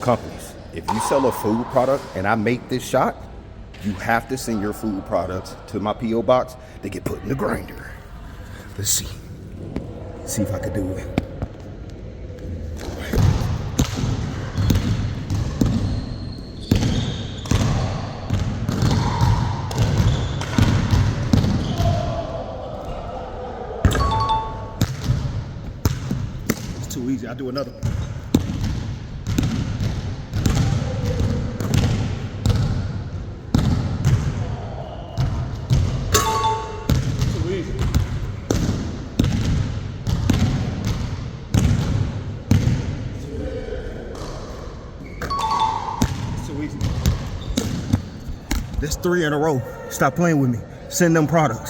Companies, if you sell a food product and I make this shot, you have to send your food products to my P.O. box to get put in the grinder. Let's see. See if I can do it. It's too easy. I'll do another one. That's 3 in a row. Stop playing with me. Send them products.